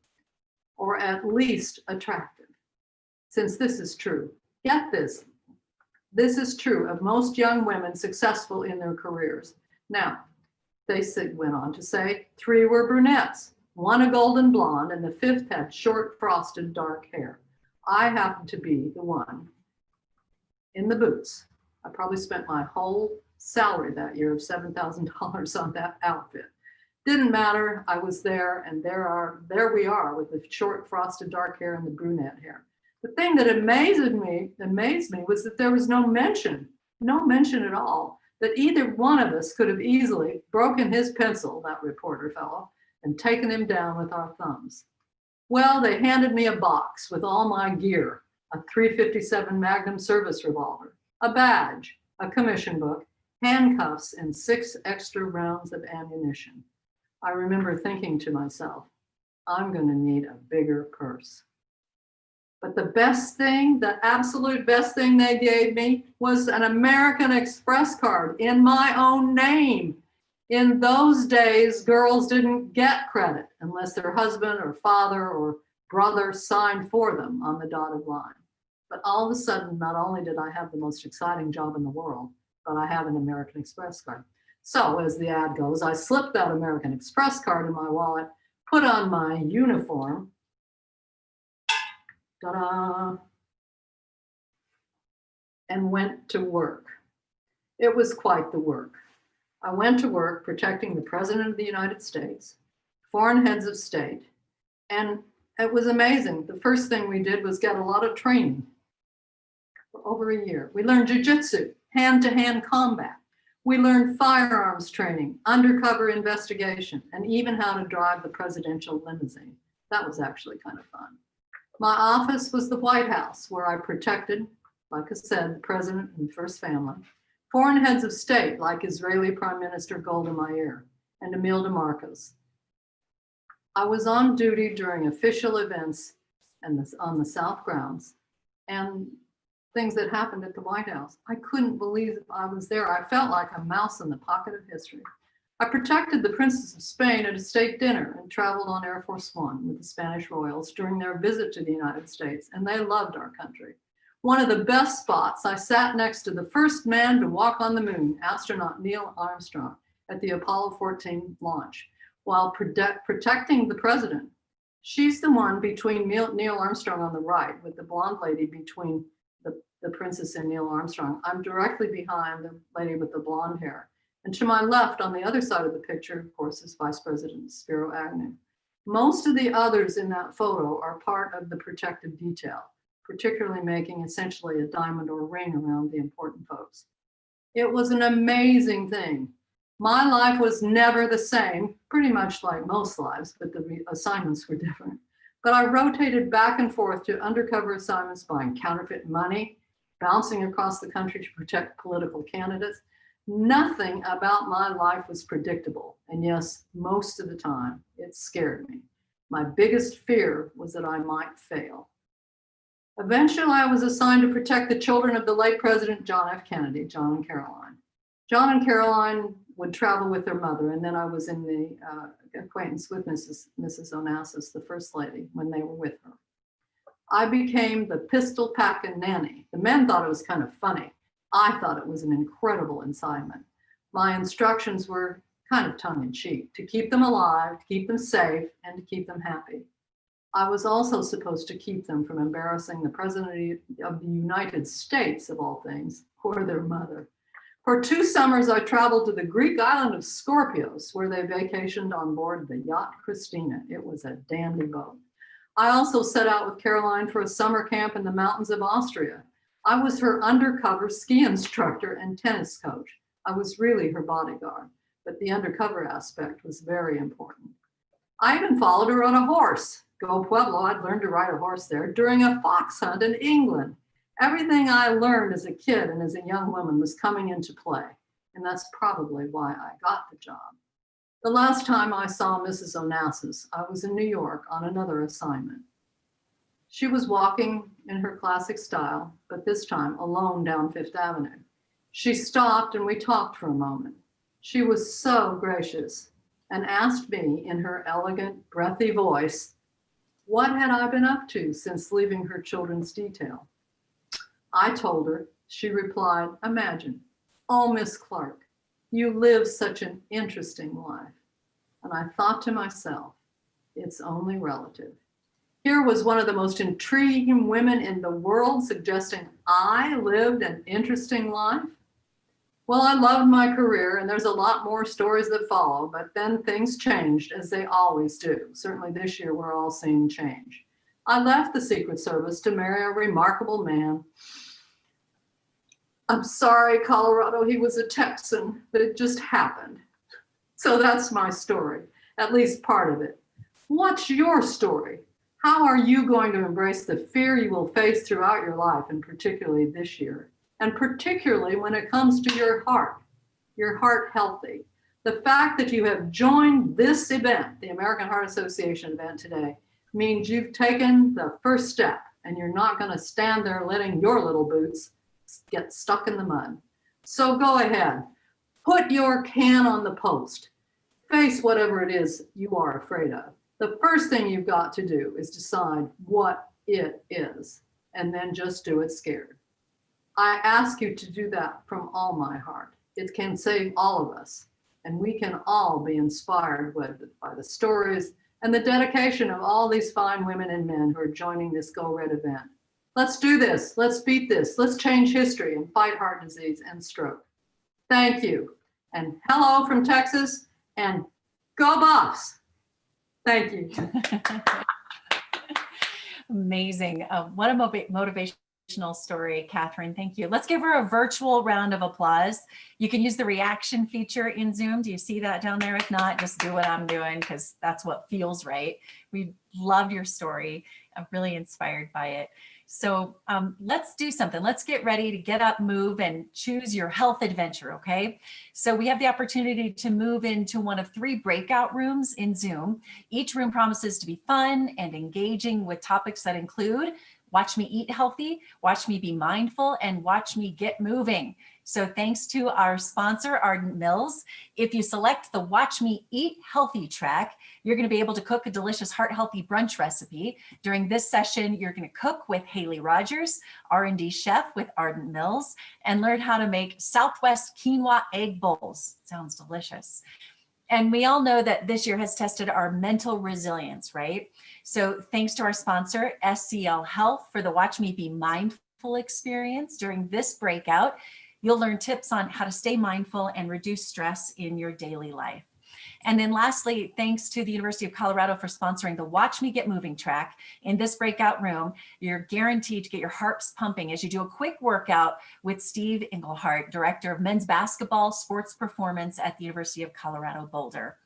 or at least attractive. Since this is true, get this. This is true of most young women successful in their careers. Now, they went on to say 3 were brunettes, 1 a golden blonde, and the 5th had short, frosted, dark hair. I happened to be the one in the boots. I probably spent my whole salary that year of $7,000 on that outfit. Didn't matter, I was there, and there we are with the short, frosted, dark hair and the brunette hair. The thing that amazed me was that there was no mention at all, that either one of us could have easily broken his pencil, that reporter fellow, and taken him down with our thumbs. Well, they handed me a box with all my gear, a .357 Magnum service revolver, a badge, a commission book, handcuffs, and 6 extra rounds of ammunition. I remember thinking to myself, I'm going to need a bigger purse. But the best thing, the absolute best thing they gave me was an American Express card in my own name. In those days, girls didn't get credit unless their husband or father or brother signed for them on the dotted line. But all of a sudden, not only did I have the most exciting job in the world, but I have an American Express card. So as the ad goes, I slipped that American Express card in my wallet, put on my uniform, ta-da, and went to work. It was quite the work. I went to work protecting the President of the United States, foreign heads of state, and it was amazing. The first thing we did was get a lot of training for over a year. We learned jujitsu, hand-to-hand combat. We learned firearms training, undercover investigation, and even how to drive the presidential limousine. That was actually kind of fun. My office was the White House, where I protected, like I said, the president and first family, foreign heads of state like Israeli Prime Minister Golda Meir and Emil DeMarcos. I was on duty during official events and on the South grounds and things that happened at the White House. I couldn't believe I was there. I felt like a mouse in the pocket of history. I protected the Princess of Spain at a state dinner and traveled on Air Force One with the Spanish royals during their visit to the United States, and they loved our country. One of the best spots, I sat next to the first man to walk on the moon, astronaut Neil Armstrong, at the Apollo 14 launch, while protecting the president. She's the one between Neil Armstrong on the right, with the blonde lady between the princess and Neil Armstrong. I'm directly behind the lady with the blonde hair. And to my left, on the other side of the picture, of course, is Vice President Spiro Agnew. Most of the others in that photo are part of the protective detail, particularly making essentially a diamond or ring around the important folks. It was an amazing thing. My life was never the same, pretty much like most lives, but the assignments were different. But I rotated back and forth to undercover assignments buying counterfeit money, bouncing across the country to protect political candidates. Nothing about my life was predictable. And yes, most of the time, it scared me. My biggest fear was that I might fail. Eventually, I was assigned to protect the children of the late President John F. Kennedy, John and Caroline. John and Caroline would travel with their mother, and then I was in the acquaintance with Mrs. Onassis, the First Lady, when they were with her. I became the pistol packing nanny. The men thought it was kind of funny. I thought it was an incredible assignment. My instructions were kind of tongue-in-cheek, to keep them alive, to keep them safe, and to keep them happy. I was also supposed to keep them from embarrassing the President of the United States, of all things, or their mother. For 2 summers, I traveled to the Greek island of Scorpios, where they vacationed on board the yacht Christina. It was a dandy boat. I also set out with Caroline for a summer camp in the mountains of Austria. I was her undercover ski instructor and tennis coach. I was really her bodyguard, but the undercover aspect was very important. I even followed her on a horse. Go Pueblo, I'd learned to ride a horse there during a fox hunt in England. Everything I learned as a kid and as a young woman was coming into play, and that's probably why I got the job. The last time I saw Mrs. Onassis, I was in New York on another assignment. She was walking in her classic style, but this time alone down Fifth Avenue. She stopped and we talked for a moment. She was so gracious and asked me in her elegant, breathy voice, what had I been up to since leaving her children's detail? I told her. She replied, imagine, oh, Miss Clark, you live such an interesting life. And I thought to myself, it's only relative. Here was one of the most intriguing women in the world suggesting I lived an interesting life. Well, I loved my career, and there's a lot more stories that follow, but then things changed, as they always do. Certainly this year, we're all seeing change. I left the Secret Service to marry a remarkable man. I'm sorry, Colorado, he was a Texan, but it just happened. So that's my story, at least part of it. What's your story? How are you going to embrace the fear you will face throughout your life, and particularly this year? And particularly when it comes to your heart healthy. The fact that you have joined this event, the American Heart Association event today, means you've taken the first step, and you're not going to stand there letting your little boots get stuck in the mud. So go ahead, put your can on the post, face whatever it is you are afraid of. The first thing you've got to do is decide what it is, and then just do it scared. I ask you to do that from all my heart. It can save all of us, and we can all be inspired by the stories and the dedication of all these fine women and men who are joining this Go Red event. Let's do this. Let's beat this. Let's change history and fight heart disease and stroke. Thank you. And hello from Texas, and go Buffs. Thank you. Amazing. What a motivational story, Catherine. Thank you. Let's give her a virtual round of applause. You can use the reaction feature in Zoom. Do you see that down there? If not, just do what I'm doing, because that's what feels right. We love your story. I'm really inspired by it. So let's do something. Let's get ready to get up, move, and choose your health adventure, okay? So we have the opportunity to move into one of 3 breakout rooms in Zoom. Each room promises to be fun and engaging with topics that include watch me eat healthy, watch me be mindful, and watch me get moving. So thanks to our sponsor, Ardent Mills, if you select the Watch Me Eat Healthy track, you're going to be able to cook a delicious heart-healthy brunch recipe. During this session, you're going to cook with Haley Rogers, R&D chef with Ardent Mills, and learn how to make Southwest quinoa egg bowls. Sounds delicious. And we all know that this year has tested our mental resilience, right? So thanks to our sponsor, SCL Health, for the Watch Me Be Mindful experience. During this breakout, you'll learn tips on how to stay mindful and reduce stress in your daily life. And then lastly, thanks to the University of Colorado for sponsoring the Watch Me Get Moving track. In this breakout room, you're guaranteed to get your hearts pumping as you do a quick workout with Steve Englehart, Director of Men's Basketball Sports Performance at the University of Colorado Boulder.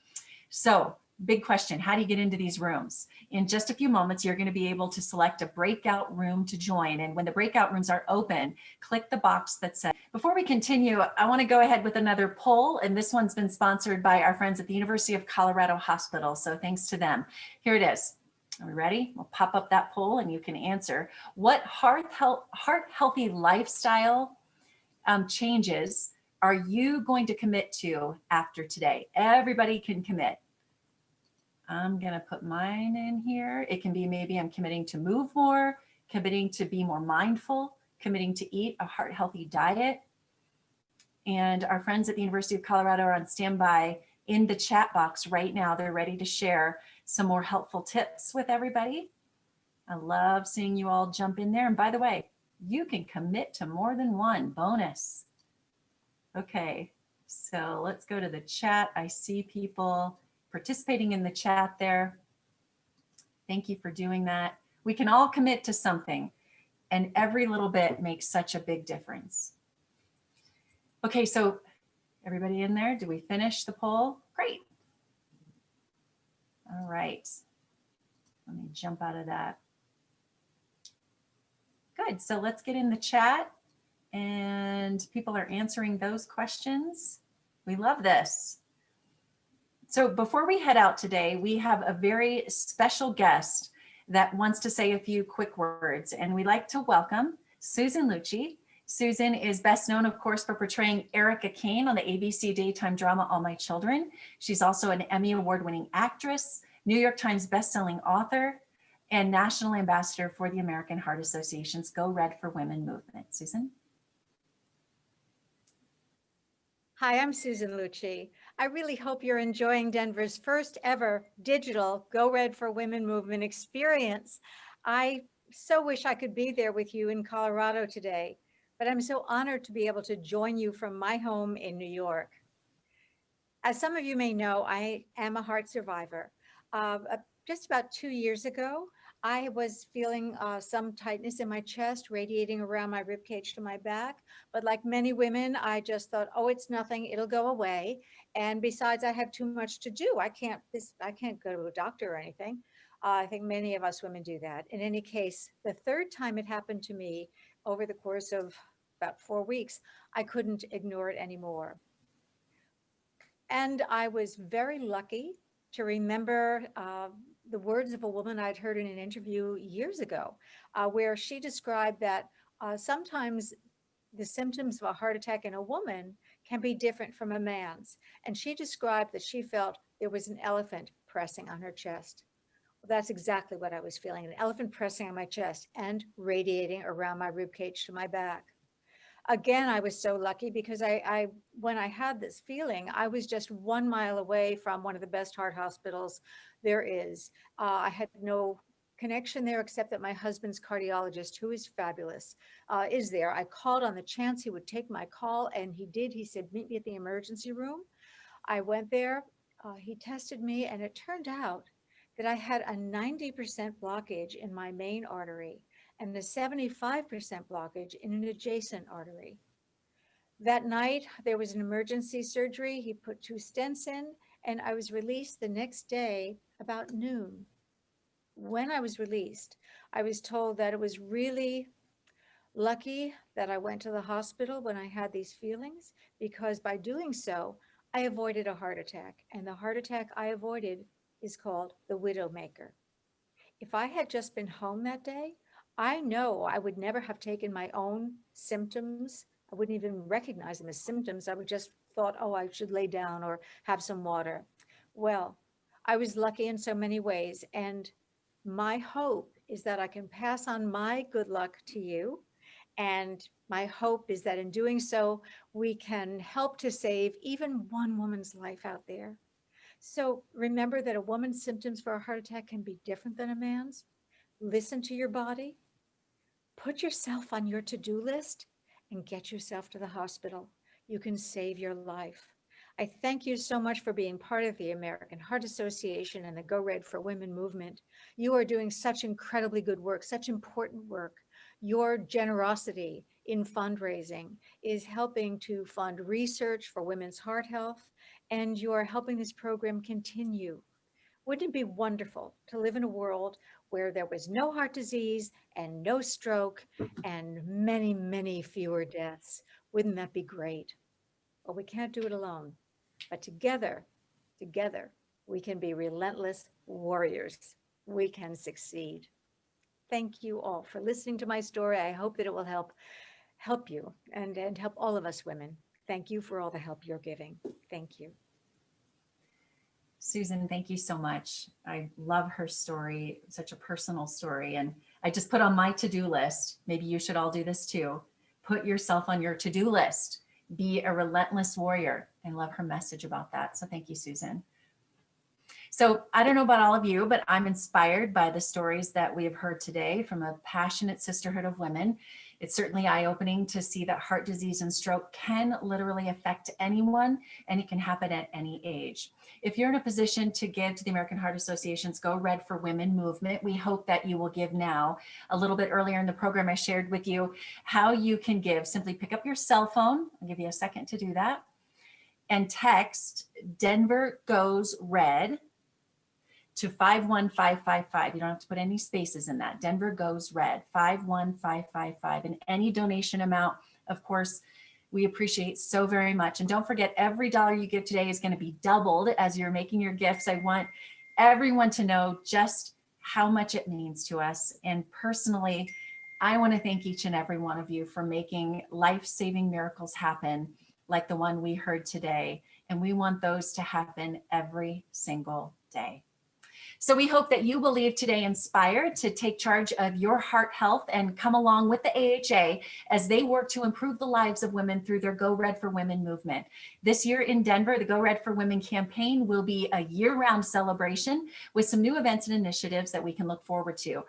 So, big question, how do you get into these rooms? In just a few moments, you're going to be able to select a breakout room to join. And when the breakout rooms are open, click the box that says. Before we continue, I want to go ahead with another poll. And this one's been sponsored by our friends at the University of Colorado Hospital. So thanks to them. Here it is. Are we ready? We'll pop up that poll and you can answer. What heart healthy lifestyle changes are you going to commit to after today? Everybody can commit. I'm going to put mine in here. It can be maybe I'm committing to move more, committing to be more mindful, committing to eat a heart healthy diet. And our friends at the University of Colorado are on standby in the chat box right now. They're ready to share some more helpful tips with everybody. I love seeing you all jump in there. And by the way, you can commit to more than one bonus. Okay, so let's go to the chat. I see people participating in the chat there. Thank you for doing that. We can all commit to something, and every little bit makes such a big difference. Okay, so everybody in there, did we finish the poll? Great. All right, let me jump out of that. Good, so let's get in the chat, and people are answering those questions. We love this. So before we head out today, we have a very special guest that wants to say a few quick words, and we'd like to welcome Susan Lucci. Susan is best known, of course, for portraying Erica Kane on the ABC daytime drama All My Children. She's also an Emmy Award-winning actress, New York Times bestselling author, and national ambassador for the American Heart Association's Go Red for Women movement. Susan? Hi, I'm Susan Lucci. I really hope you're enjoying Denver's first ever digital Go Red for Women movement experience. I so wish I could be there with you in Colorado today, but I'm so honored to be able to join you from my home in New York. As some of you may know, I am a heart survivor. Just about 2 years ago, I was feeling some tightness in my chest radiating around my ribcage to my back. But like many women, I just thought, oh, it's nothing, it'll go away. And besides, I have too much to do. I can't go to a doctor or anything. I think many of us women do that. In any case, the third time it happened to me over the course of about 4 weeks, I couldn't ignore it anymore. And I was very lucky to remember the words of a woman I'd heard in an interview years ago, where she described that sometimes the symptoms of a heart attack in a woman can be different from a man's. And she described that she felt there was an elephant pressing on her chest. Well, that's exactly what I was feeling, an elephant pressing on my chest and radiating around my ribcage to my back. Again, I was so lucky because when I had this feeling, I was just 1 mile away from one of the best heart hospitals there is. I had no connection there except that my husband's cardiologist, who is fabulous, is there. I called on the chance he would take my call, and he did. He said, meet me at the emergency room. I went there. He tested me, and it turned out that I had a 90% blockage in my main artery and a 75% blockage in an adjacent artery. That night, there was an emergency surgery. He put 2 stents in, and I was released the next day about noon. When I was released, I was told that it was really lucky that I went to the hospital when I had these feelings, because by doing so, I avoided a heart attack. And the heart attack I avoided is called the widowmaker. If I had just been home that day, I know I would never have taken my own symptoms. I wouldn't even recognize them as symptoms. I would just thought, oh, I should lay down or have some water. Well, I was lucky in so many ways. And my hope is that I can pass on my good luck to you. And my hope is that in doing so, we can help to save even one woman's life out there. So remember that a woman's symptoms for a heart attack can be different than a man's. Listen to your body, put yourself on your to-do list, and get yourself to the hospital. You can save your life. I thank you so much for being part of the American Heart Association and the Go Red for Women movement. You are doing such incredibly good work, such important work. Your generosity in fundraising is helping to fund research for women's heart health, and you are helping this program continue. Wouldn't it be wonderful to live in a world where there was no heart disease and no stroke and many, many fewer deaths? Wouldn't that be great? Well, we can't do it alone, but together, we can be relentless warriors. We can succeed. Thank you all for listening to my story. I hope that it will help you and help all of us women. Thank you for all the help you're giving. Thank you. Susan, thank you so much. I love her story, such a personal story. And I just put on my to-do list, maybe you should all do this too. Put yourself on your to-do list. Be a relentless warrior. I love her message about that. So thank you, Susan. So I don't know about all of you, but I'm inspired by the stories that we have heard today from a passionate sisterhood of women. It's certainly eye-opening to see that heart disease and stroke can literally affect anyone, and it can happen at any age. If you're in a position to give to the American Heart Association's Go Red for Women movement, we hope that you will give now. A little bit earlier in the program, I shared with you how you can give. Simply pick up your cell phone. I'll give you a second to do that. And text Denver Goes Red to 51555. You don't have to put any spaces in that. Denver Goes Red, 51555. And any donation amount, of course, we appreciate so very much. And don't forget, every dollar you give today is going to be doubled as you're making your gifts. I want everyone to know just how much it means to us. And personally, I want to thank each and every one of you for making life-saving miracles happen like the one we heard today. And we want those to happen every single day. So we hope that you will leave today inspired to take charge of your heart health and come along with the AHA as they work to improve the lives of women through their Go Red for Women movement. This year in Denver, the Go Red for Women campaign will be a year-round celebration with some new events and initiatives that we can look forward to.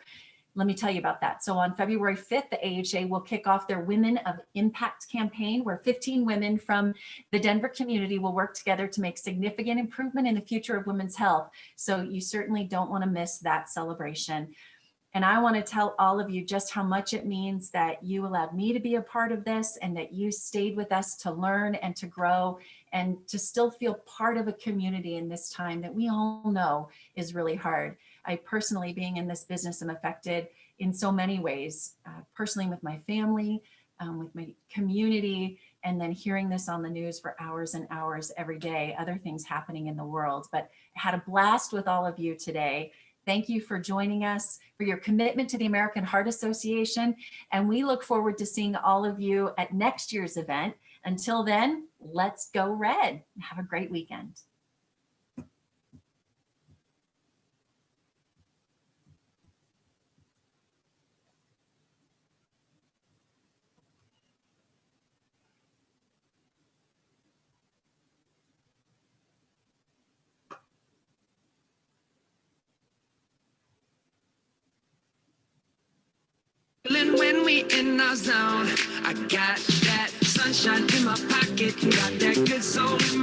Let me tell you about that. So on February 5th, the AHA will kick off their Women of Impact campaign, where 15 women from the Denver community will work together to make significant improvement in the future of women's health. So you certainly don't want to miss that celebration. And I want to tell all of you just how much it means that you allowed me to be a part of this and that you stayed with us to learn and to grow and to still feel part of a community in this time that we all know is really hard. I personally, being in this business, am affected in so many ways, personally with my family, with my community, and then hearing this on the news for hours and hours every day, other things happening in the world. But I had a blast with all of you today. Thank you for joining us, for your commitment to the American Heart Association. And we look forward to seeing all of you at next year's event. Until then, let's go Red. Have a great weekend. When we in our zone, I got that sunshine in my pocket, got that good soul in my